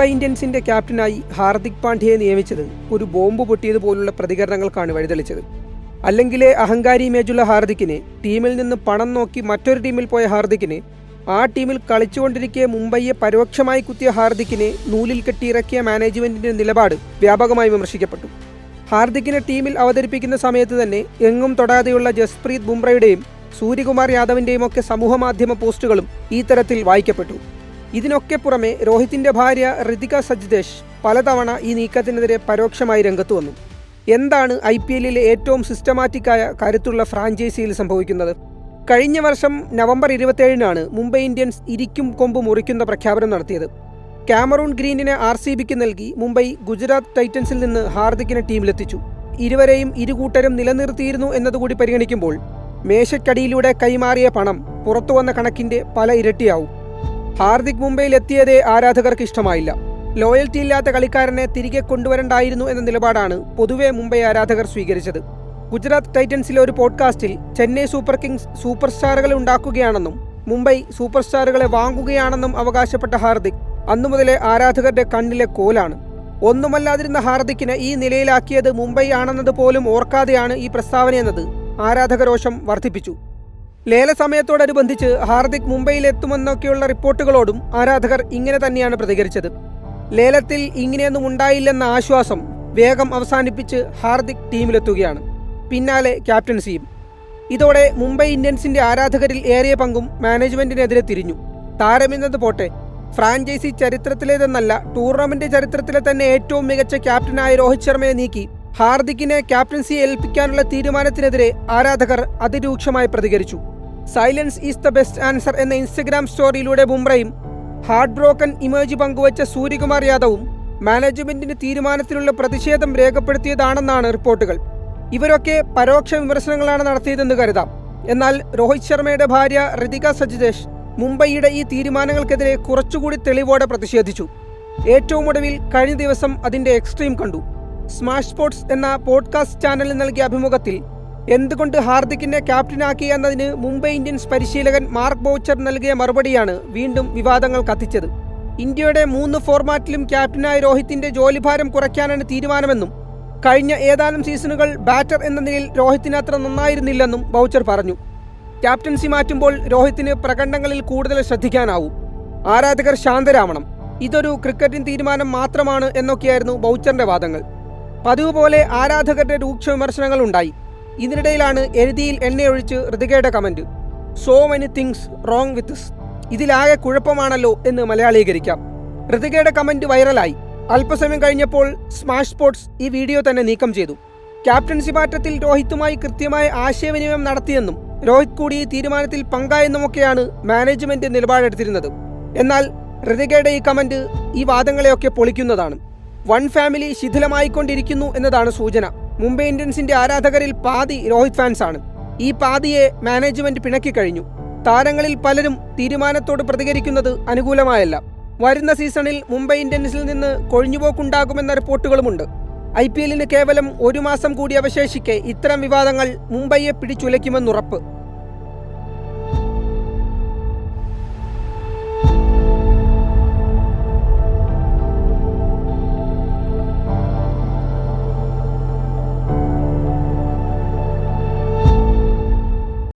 മുംബൈ ഇന്ത്യൻസിന്റെ ക്യാപ്റ്റനായി ഹാർദിക് പാണ്ഡ്യയെ നിയമിച്ചത് ഒരു ബോംബ് പൊട്ടിയതുപോലുള്ള പ്രതികരണങ്ങൾക്കാണ് വഴിതെളിച്ചത്. അല്ലെങ്കിലേ അഹങ്കാരി ഇമേജുള്ള ഹാർദിക്കിനെ, ടീമിൽ നിന്ന് പണം നോക്കി മറ്റൊരു ടീമിൽ പോയ ഹാർദിക്കിനെ, ആ ടീമിൽ കളിച്ചുകൊണ്ടിരിക്കെ മുംബൈയെ പരോക്ഷമായി കുത്തിയ ഹാർദിക്കിനെ നൂലിൽ കെട്ടിയിറക്കിയ മാനേജ്മെന്റിന്റെ നിലപാട് വ്യാപകമായി വിമർശിക്കപ്പെട്ടു. ഹാർദിക്കിനെ ടീമിൽ അവതരിപ്പിക്കുന്ന സമയത്ത് തന്നെ എങ്ങും തൊടാതെയുള്ള ജസ്പ്രീത് ബുംറയുടെയും സൂര്യകുമാർ യാദവിന്റെയും ഒക്കെ സമൂഹമാധ്യമ പോസ്റ്റുകളും ഈ തരത്തിൽ വായിക്കപ്പെട്ടു. ഇതിനൊക്കെ പുറമെ രോഹിത്തിന്റെ ഭാര്യ ഋതിക സജ്ദേശ് പലതവണ ഈ നീക്കത്തിനെതിരെ പരോക്ഷമായി രംഗത്തു വന്നു. എന്താണ് IPLിലെ ഏറ്റവും സിസ്റ്റമാറ്റിക്കായ കരുത്തുള്ള ഫ്രാഞ്ചൈസിയിൽ സംഭവിക്കുന്നത്? കഴിഞ്ഞ വർഷം നവംബർ 27-നാണ് മുംബൈ ഇന്ത്യൻസ് ഇരിക്കും കൊമ്പ് മുറിക്കുന്ന പ്രഖ്യാപനം നടത്തിയത്. കാമറൂൺ ഗ്രീനിനെ RCBക്ക് നൽകി മുംബൈ ഗുജറാത്ത് ടൈറ്റൻസിൽ നിന്ന് ഹാർദിക്കിനെ ടീമിലെത്തിച്ചു. ഇരുവരെയും ഇരുകൂട്ടരും നിലനിർത്തിയിരുന്നു എന്നതുകൂടി പരിഗണിക്കുമ്പോൾ മേശക്കടിയിലൂടെ കൈമാറിയ പണം പുറത്തുവന്ന കണക്കിന്റെ പല ഇരട്ടിയാവും. ഹാർദിക് മുംബൈയിൽ എത്തിയതേ ആരാധകർക്ക് ഇഷ്ടമായില്ല. ലോയൽറ്റി ഇല്ലാത്ത കളിക്കാരനെ തിരികെ കൊണ്ടുവരണ്ടായിരുന്നു എന്ന നിലപാടാണ് പൊതുവെ മുംബൈ ആരാധകർ സ്വീകരിച്ചത്. ഗുജറാത്ത് ടൈറ്റൻസിലെ ഒരു പോഡ്കാസ്റ്റിൽ ചെന്നൈ സൂപ്പർ കിങ്സ് സൂപ്പർ സ്റ്റാറുകളെ ഉണ്ടാക്കുകയാണെന്നും മുംബൈ സൂപ്പർ സ്റ്റാറുകളെ വാങ്ങുകയാണെന്നും അവകാശപ്പെട്ട ഹാർദിക് അന്നുമുതലേ ആരാധകരുടെ കണ്ണിലെ കോലാണ്. ഒന്നുമല്ലാതിരുന്ന ഹാർദിക്കിനെ ഈ നിലയിലാക്കിയത് മുംബൈ ആണെന്നത് പോലും ഓർക്കാതെയാണ് ഈ പ്രസ്താവനയെന്നത് ആരാധകരോഷം വർദ്ധിപ്പിച്ചു. ലേലസമയത്തോടനുബന്ധിച്ച് ഹാർദിക് മുംബൈയിലെത്തുമെന്നൊക്കെയുള്ള റിപ്പോർട്ടുകളോടും ആരാധകർ ഇങ്ങനെ തന്നെയാണ് പ്രതികരിച്ചത്. ലേലത്തിൽ ഇങ്ങനെയൊന്നും ഉണ്ടായില്ലെന്ന ആശ്വാസം വേഗം അവസാനിപ്പിച്ച് ഹാർദിക് ടീമിലെത്തുകയാണ്. പിന്നാലെ ക്യാപ്റ്റൻസിയും. ഇതോടെ മുംബൈ ഇന്ത്യൻസിന്റെ ആരാധകരിൽ ഏറിയ പങ്കും മാനേജ്മെന്റിനെതിരെ തിരിഞ്ഞു. താരമെന്നത് പോട്ടെ, ഫ്രാഞ്ചൈസി ചരിത്രത്തിലേതെന്നല്ല ടൂർണമെന്റ് ചരിത്രത്തിലെ തന്നെ ഏറ്റവും മികച്ച ക്യാപ്റ്റനായ രോഹിത് ശർമ്മയെ നീക്കി ഹാർദിക്കിനെ ക്യാപ്റ്റൻസിയെ ഏൽപ്പിക്കാനുള്ള തീരുമാനത്തിനെതിരെ ആരാധകർ അതിരൂക്ഷമായി പ്രതികരിച്ചു. Silence is the best answer എന്ന ഇൻസ്റ്റഗ്രാം സ്റ്റോറിയിലൂടെ ബുംറയും ഹാർട്ട് ബ്രോക്കൻ ഇമേജ് പങ്കുവച്ച സൂര്യകുമാർ യാദവും മാനേജ്മെന്റിന്റെ തീരുമാനത്തിലുള്ള പ്രതിഷേധം രേഖപ്പെടുത്തിയതാണെന്നാണ് റിപ്പോർട്ടുകൾ. ഇവരൊക്കെ പരോക്ഷ വിമർശനങ്ങളാണ് നടത്തിയതെന്ന് കരുതാം. എന്നാൽ രോഹിത് ശർമ്മയുടെ ഭാര്യ ഋതിക സജ്ദേശ് മുംബൈയുടെ ഈ തീരുമാനങ്ങൾക്കെതിരെ കുറച്ചുകൂടി തെളിവോടെ പ്രതിഷേധിച്ചു. ഏറ്റവും ഒടുവിൽ കഴിഞ്ഞ ദിവസം അതിന്റെ എക്സ്ട്രീം കണ്ടു. സ്മാഷ് സ്പോർട്സ് എന്ന പോഡ്കാസ്റ്റ് ചാനലിൽ നൽകിയ അഭിമുഖത്തിൽ എന്തുകൊണ്ട് ഹാർദിക്കിനെ ക്യാപ്റ്റനാക്കി എന്നതിന് മുംബൈ ഇന്ത്യൻസ് പരിശീലകൻ മാർക്ക് ബൗച്ചർ നൽകിയ മറുപടിയാണ് വീണ്ടും വിവാദങ്ങൾ കത്തിച്ചത്. ഇന്ത്യയുടെ 3 ഫോർമാറ്റിലും ക്യാപ്റ്റനായ രോഹിത്തിന്റെ ജോലിഭാരം കുറയ്ക്കാനാണ് തീരുമാനമെന്നും കഴിഞ്ഞ ഏതാനും സീസണുകൾ ബാറ്റർ എന്ന നിലയിൽ രോഹിത്തിന് അത്ര നന്നായിരുന്നില്ലെന്നും ബൗച്ചർ പറഞ്ഞു. ക്യാപ്റ്റൻസി മാറ്റുമ്പോൾ രോഹിത്തിന് പ്രകടനങ്ങളിൽ കൂടുതൽ ശ്രദ്ധിക്കാനാവും. ആരാധകർ ശാന്തരാവണം. ഇതൊരു ക്രിക്കറ്റിൻ തീരുമാനം മാത്രമാണ് എന്നൊക്കെയായിരുന്നു ബൗച്ചറിന്റെ വാദങ്ങൾ. പതിവ് പോലെ ആരാധകരുടെ രൂക്ഷ വിമർശനങ്ങൾ ഉണ്ടായി. ഇതിനിടയിലാണ് എഴുതിയിൽ എണ്ണയൊഴിച്ച് ഋതികയുടെ comment. So many things wrong with this. ഇതിലാകെ കുഴപ്പമാണല്ലോ എന്ന് മലയാളീകരിക്കാം. ഋതികയുടെ കമന്റ് വൈറലായി. അല്പസമയം കഴിഞ്ഞപ്പോൾ സ്മാഷ് സ്പോർട്സ് ഈ വീഡിയോ തന്നെ നീക്കം ചെയ്തു. ക്യാപ്റ്റൻസി മാറ്റത്തിൽ രോഹിത്തുമായി കൃത്യമായ ആശയവിനിമയം നടത്തിയെന്നും രോഹിത് കൂടി ഈ തീരുമാനത്തിൽ പങ്കായെന്നുമൊക്കെയാണ് മാനേജ്മെന്റ് നിലപാടെടുത്തിരുന്നത്. എന്നാൽ ഋതികയുടെ ഈ കമന്റ് ഈ വാദങ്ങളെയൊക്കെ പൊളിക്കുന്നതാണ്. വൺ ഫാമിലി ശിഥിലമായിക്കൊണ്ടിരിക്കുന്നു എന്നതാണ് സൂചന. മുംബൈ ഇന്ത്യൻസിന്റെ ആരാധകരിൽ പാതി രോഹിത് ഫാൻസാണ്. ഈ പാതിയെ മാനേജ്മെന്റ് പിണക്കിക്കഴിഞ്ഞു. താരങ്ങളിൽ പലരും തീരുമാനത്തോട് പ്രതികരിക്കുന്നത് അനുകൂലമായല്ല. വരുന്ന സീസണിൽ മുംബൈ ഇന്ത്യൻസിൽ നിന്ന് കൊഴിഞ്ഞുപോക്കുണ്ടാകുമെന്ന റിപ്പോർട്ടുകളുമുണ്ട്. IPLന് കേവലം 1 മാസം കൂടി അവശേഷിക്കെ ഇത്തരം വിവാദങ്ങൾ മുംബൈയെ പിടിച്ചുലയ്ക്കുമെന്നുറപ്പ്.